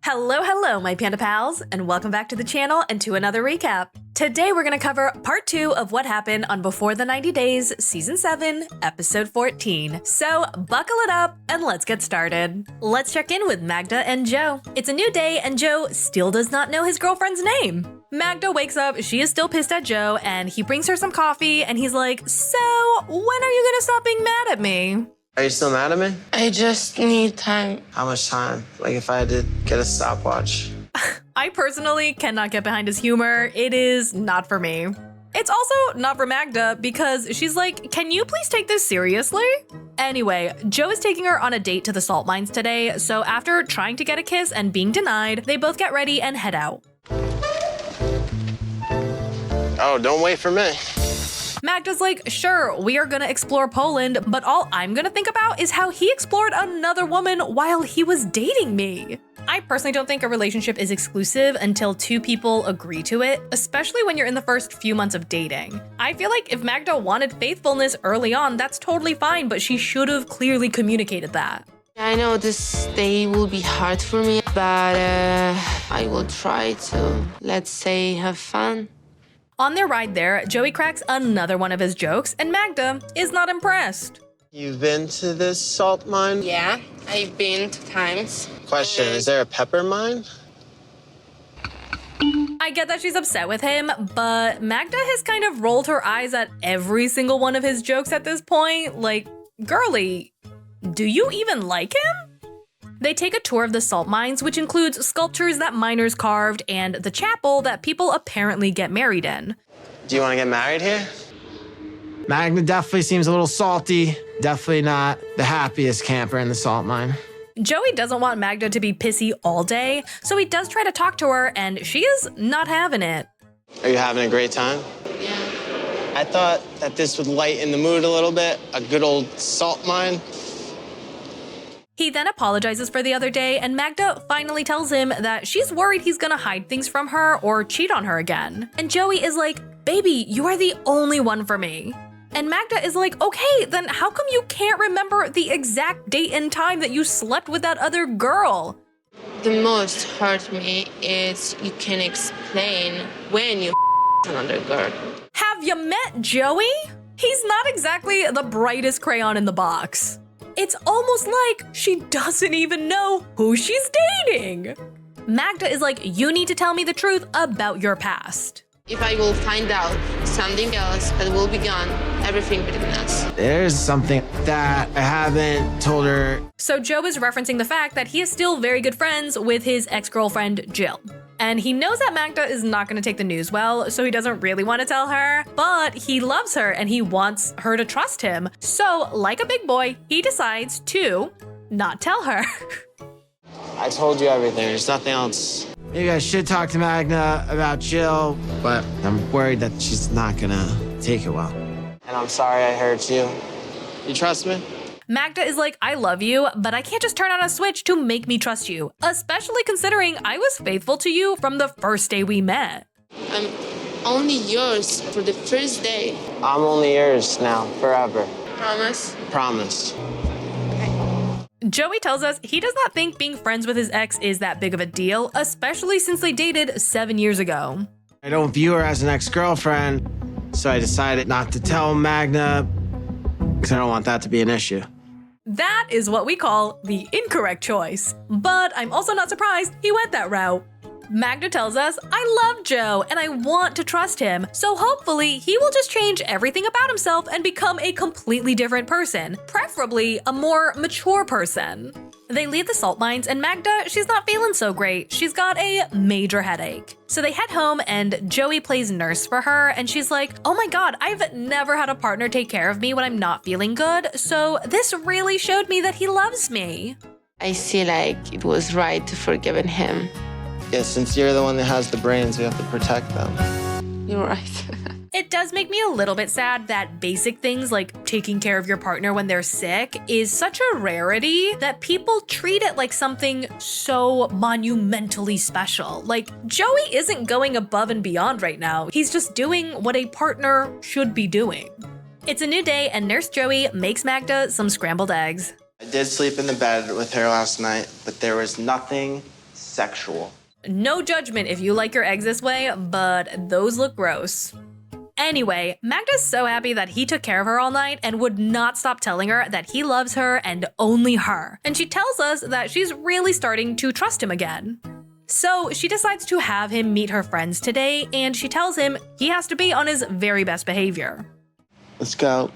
Hello, my Panda Pals, and welcome back to the channel and to another recap. Today we're going to cover part 2 of what happened on Before the 90 Days, Season 7, Episode 14. So buckle it up and let's get started. Let's check in with Magda and Joe. It's a new day and Joe still does not know his girlfriend's name. Magda wakes up, she is still pissed at Joe, and he brings her some coffee and he's like, so when are you going to stop being mad at me? Are you still mad at me? I just need time. How much time? Like if I had to get a stopwatch. I personally cannot get behind his humor. It is not for me. It's also not for Magda because she's like, can you please take this seriously? Anyway, Joe is taking her on a date to the salt mines today, so after trying to get a kiss and being denied, they both get ready and head out. Oh, don't wait for me. Magda's like, sure, we are gonna explore Poland, but all I'm gonna think about is how he explored another woman while he was dating me. I personally don't think a relationship is exclusive until two people agree to it, especially when you're in the first few months of dating. I feel like if Magda wanted faithfulness early on, that's totally fine, but she should have clearly communicated that. I know this day will be hard for me, but I will try to, let's say, have fun. On their ride there, Joey cracks another one of his jokes, and Magda is not impressed. You've been to this salt mine? Yeah, I've been 2 times. Question, is there a pepper mine? I get that she's upset with him, but Magda has kind of rolled her eyes at every single one of his jokes at this point. Like, girly, do you even like him? They take a tour of the salt mines, which includes sculptures that miners carved and the chapel that people apparently get married in. Do you want to get married here? Magda definitely seems a little salty. Definitely not the happiest camper in the salt mine. Joey doesn't want Magda to be pissy all day, so he does try to talk to her, and she is not having it. Are you having a great time? Yeah. I thought that this would lighten the mood a little bit. A good old salt mine. He then apologizes for the other day, and Magda finally tells him that she's worried he's gonna hide things from her or cheat on her again. And Joey is like, baby, you are the only one for me. And Magda is like, okay, then how come you can't remember the exact date and time that you slept with that other girl? The most hurt me is you can explain when you another girl. Have you met Joey? He's not exactly the brightest crayon in the box. It's almost like she doesn't even know who she's dating. Magda is like, you need to tell me the truth about your past. If I will find out something else that will be gone, everything between us. There's something that I haven't told her. So Joe is referencing the fact that he is still very good friends with his ex-girlfriend, Jill. And he knows that Magda is not going to take the news well, so he doesn't really want to tell her, but he loves her and he wants her to trust him. So, like a big boy, he decides to not tell her. I told you everything. There's nothing else. Maybe I should talk to Magda about Jill, but I'm worried that she's not gonna take it well. And I'm sorry I hurt you. You trust me? Magda is like, I love you, but I can't just turn on a switch to make me trust you, especially considering I was faithful to you from the first day we met. I'm only yours for the first day. I'm only yours now, forever. Promise? Promise. Joey tells us he does not think being friends with his ex is that big of a deal, especially since they dated 7 years ago. I don't view her as an ex-girlfriend, so I decided not to tell Magda because I don't want that to be an issue. That is what we call the incorrect choice. But I'm also not surprised he went that route. Magda tells us, I love Joe and I want to trust him, so hopefully he will just change everything about himself and become a completely different person, preferably a more mature person. They leave the salt mines and Magda, she's not feeling so great. She's got a major headache. So they head home and Joey plays nurse for her and she's like, oh my god, I've never had a partner take care of me when I'm not feeling good, so this really showed me that he loves me. I see like it was right to forgive him. Yeah, since you're the one that has the brains, we have to protect them. You're right. It does make me a little bit sad that basic things like taking care of your partner when they're sick is such a rarity that people treat it like something so monumentally special. Like, Joey isn't going above and beyond right now. He's just doing what a partner should be doing. It's a new day and Nurse Joey makes Magda some scrambled eggs. I did sleep in the bed with her last night, but there was nothing sexual. No judgment if you like your eggs this way, but those look gross. Anyway, Magda's so happy that he took care of her all night and would not stop telling her that he loves her and only her. And she tells us that she's really starting to trust him again. So she decides to have him meet her friends today, and she tells him he has to be on his very best behavior. Let's go.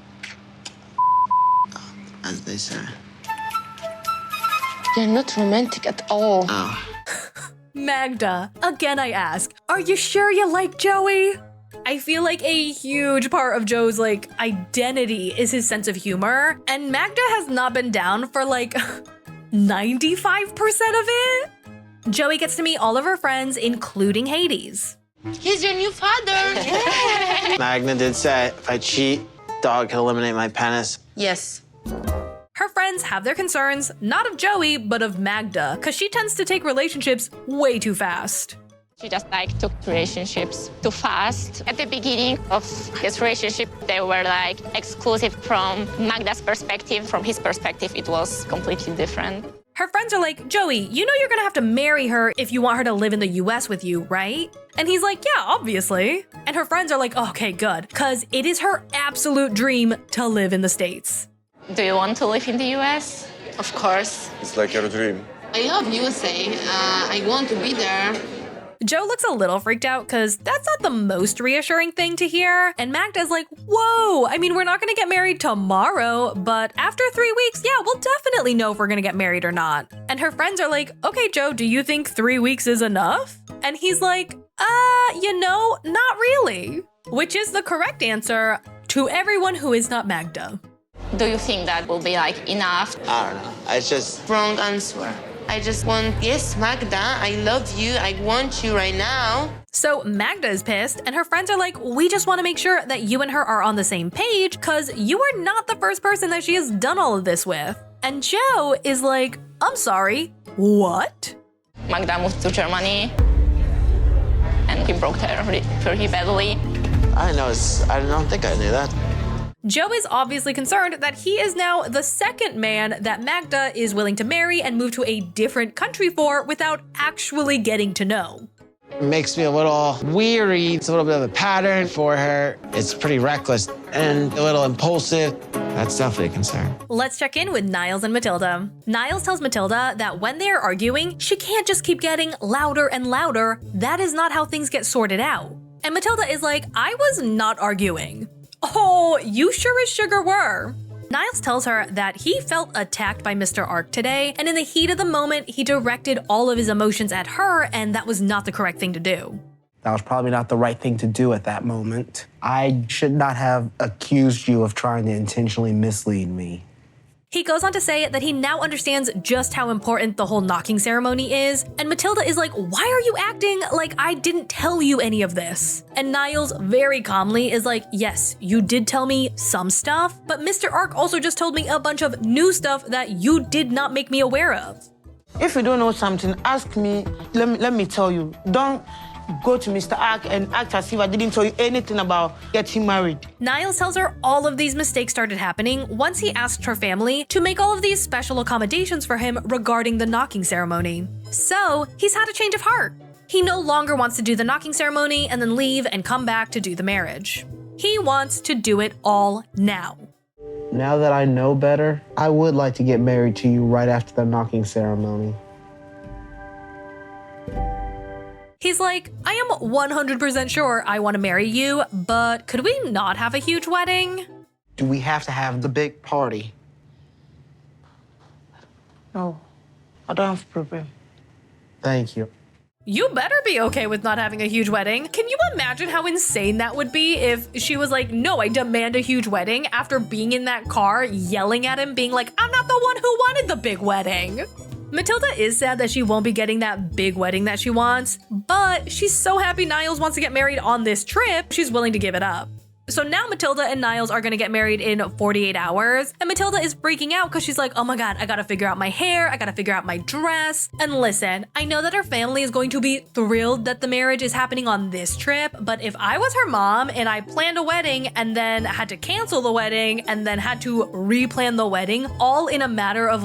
As they say. You're not romantic at all. Oh. Magda, again I ask, are you sure you like Joey? I feel like a huge part of Joe's identity is his sense of humor, and Magda has not been down for 95% of it. Joey gets to meet all of her friends, including Hades. He's your new father. Magda did say if I cheat, dog can eliminate my penis. Yes. Her friends have their concerns, not of Joey, but of Magda, because she tends to take relationships way too fast. She just took relationships too fast. At the beginning of this relationship, they were exclusive from Magda's perspective. From his perspective, it was completely different. Her friends are like, Joey, you know you're gonna have to marry her if you want her to live in the US with you, right? And he's like, yeah, obviously. And her friends are like, okay, good, because it is her absolute dream to live in the States. Do you want to live in the US? Of course. It's like your dream. I love USA. I want to be there. Joe looks a little freaked out because that's not the most reassuring thing to hear. And Magda's like, whoa, I mean, we're not gonna get married tomorrow, but after 3 weeks, yeah, we'll definitely know if we're gonna get married or not. And her friends are like, okay, Joe, do you think 3 weeks is enough? And he's like, not really. Which is the correct answer to everyone who is not Magda. Do you think that will be enough? I don't know. It's just Wrong answer. I just want, yes, Magda, I love you. I want you right now. So Magda is pissed, and her friends are like, we just want to make sure that you and her are on the same page because you are not the first person that she has done all of this with. And Joe is like, I'm sorry, what? Magda moved to Germany, and he broke her pretty badly. I don't think I knew that. Joe is obviously concerned that he is now the second man that Magda is willing to marry and move to a different country for without actually getting to know. It makes me a little weary. It's a little bit of a pattern for her. It's pretty reckless and a little impulsive. That's definitely a concern. Let's check in with Niles and Matilda. Niles tells Matilda that when they are arguing, she can't just keep getting louder and louder. That is not how things get sorted out. And Matilda is like, I was not arguing. Oh, you sure as sugar were. Niles tells her that he felt attacked by Mr. Ark today, and in the heat of the moment, he directed all of his emotions at her, and that was not the correct thing to do. That was probably not the right thing to do at that moment. I should not have accused you of trying to intentionally mislead me. He goes on to say that he now understands just how important the whole knocking ceremony is, and Matilda is like, why are you acting like I didn't tell you any of this? And Niles very calmly is like, yes, you did tell me some stuff, but Mr. Ark also just told me a bunch of new stuff that you did not make me aware of. If you don't know something, ask me. Let me tell you. Don't go to Mr. Ark and act as if I didn't tell you anything about getting married. Niles tells her all of these mistakes started happening once he asked her family to make all of these special accommodations for him regarding the knocking ceremony. So he's had a change of heart. He no longer wants to do the knocking ceremony and then leave and come back to do the marriage. He wants to do it all now. Now that I know better, I would like to get married to you right after the knocking ceremony. He's like, I am 100% sure I want to marry you, but could we not have a huge wedding? Do we have to have the big party? No, I don't have a problem. Thank you. You better be okay with not having a huge wedding. Can you imagine how insane that would be if she was like, no, I demand a huge wedding after being in that car, yelling at him, being like, I'm not the one who wanted the big wedding. Matilda is sad that she won't be getting that big wedding that she wants, but she's so happy Niles wants to get married on this trip, she's willing to give it up. So now Matilda and Niles are gonna get married in 48 hours, and Matilda is freaking out because she's like, oh my god, I gotta figure out my hair, I gotta figure out my dress. And listen, I know that her family is going to be thrilled that the marriage is happening on this trip, but if I was her mom and I planned a wedding and then had to cancel the wedding and then had to replan the wedding all in a matter of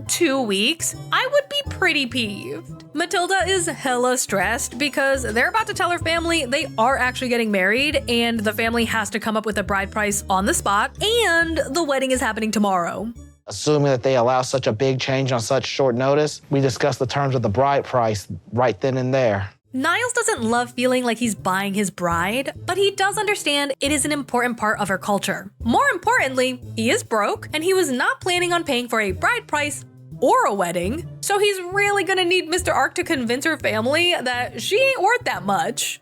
2 weeks, I would be pretty peeved. Matilda is hella stressed because they're about to tell her family they are actually getting married, and the family has to come up with a bride price on the spot, and the wedding is happening tomorrow. Assuming that they allow such a big change on such short notice, we discussed the terms of the bride price right then and there. Niles doesn't love feeling like he's buying his bride, but he does understand it is an important part of her culture. More importantly, he is broke, and he was not planning on paying for a bride price or a wedding, so he's really gonna need Mr. Ark to convince her family that she ain't worth that much.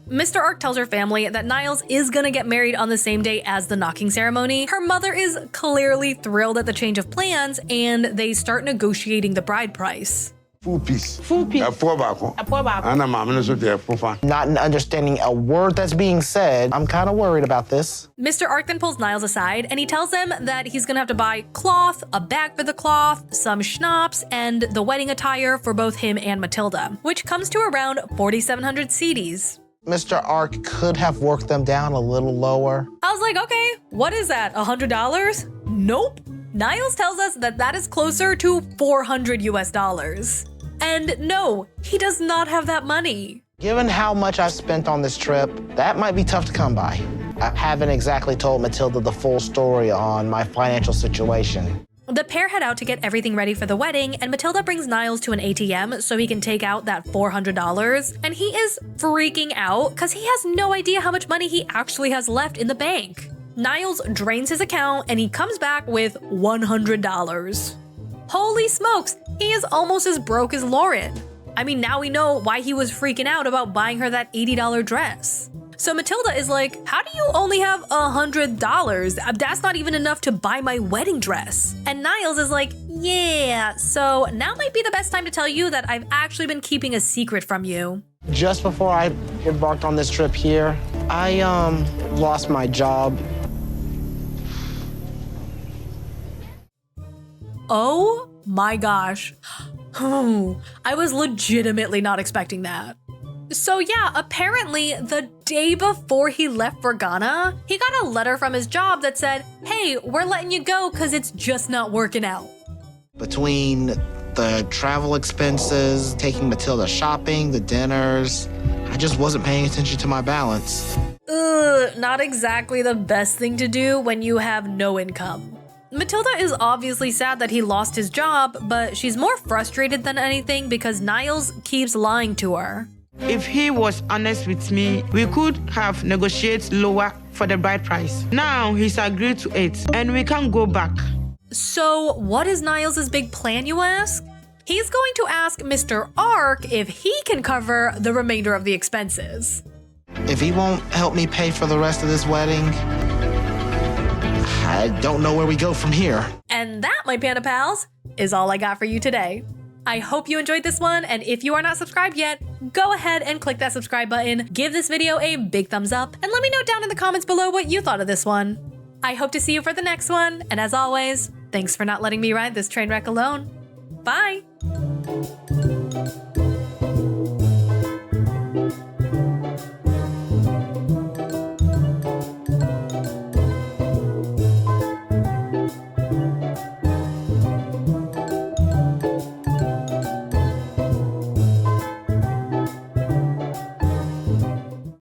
Mr. Ark tells her family that Niles is gonna get married on the same day as the knocking ceremony. Her mother is clearly thrilled at the change of plans, and they start negotiating the bride price. Full piece. Full piece. Not understanding a word that's being said, I'm kind of worried about this. Mr. Ark then pulls Niles aside, and he tells him that he's gonna have to buy cloth, a bag for the cloth, some schnapps, and the wedding attire for both him and Matilda, which comes to around 4,700 cedis. Mr. Ark could have worked them down a little lower. I was like, okay, what is that, $100? Nope. Niles tells us that that is closer to 400 US dollars. And no, he does not have that money. Given how much I've spent on this trip, that might be tough to come by. I haven't exactly told Matilda the full story on my financial situation. The pair head out to get everything ready for the wedding, and Matilda brings Niles to an ATM so he can take out that $400, and he is freaking out because he has no idea how much money he actually has left in the bank. Niles drains his account, and he comes back with $100. Holy smokes, he is almost as broke as Lauren. I mean, now we know why he was freaking out about buying her that $80 dress. So Matilda is like, how do you only have $100? That's not even enough to buy my wedding dress. And Niles is like, yeah, so now might be the best time to tell you that I've actually been keeping a secret from you. Just before I embarked on this trip here, I lost my job. Oh my gosh. I was legitimately not expecting that. So yeah, apparently the day before he left for Ghana, he got a letter from his job that said, hey, we're letting you go because it's just not working out. Between the travel expenses, taking Matilda shopping, the dinners, I just wasn't paying attention to my balance. Not exactly the best thing to do when you have no income. Matilda is obviously sad that he lost his job, but she's more frustrated than anything because Niles keeps lying to her. If he was honest with me, we could have negotiated lower for the bride price. Now he's agreed to it, and we can't go back. So what is Niles' big plan, you ask? He's going to ask Mr. Ark if he can cover the remainder of the expenses. If he won't help me pay for the rest of this wedding, I don't know where we go from here. And that, my Panda Pals, is all I got for you today. I hope you enjoyed this one, and if you are not subscribed yet, go ahead and click that subscribe button, give this video a big thumbs up, and let me know down in the comments below what you thought of this one. I hope to see you for the next one, and as always, thanks for not letting me ride this train wreck alone. Bye!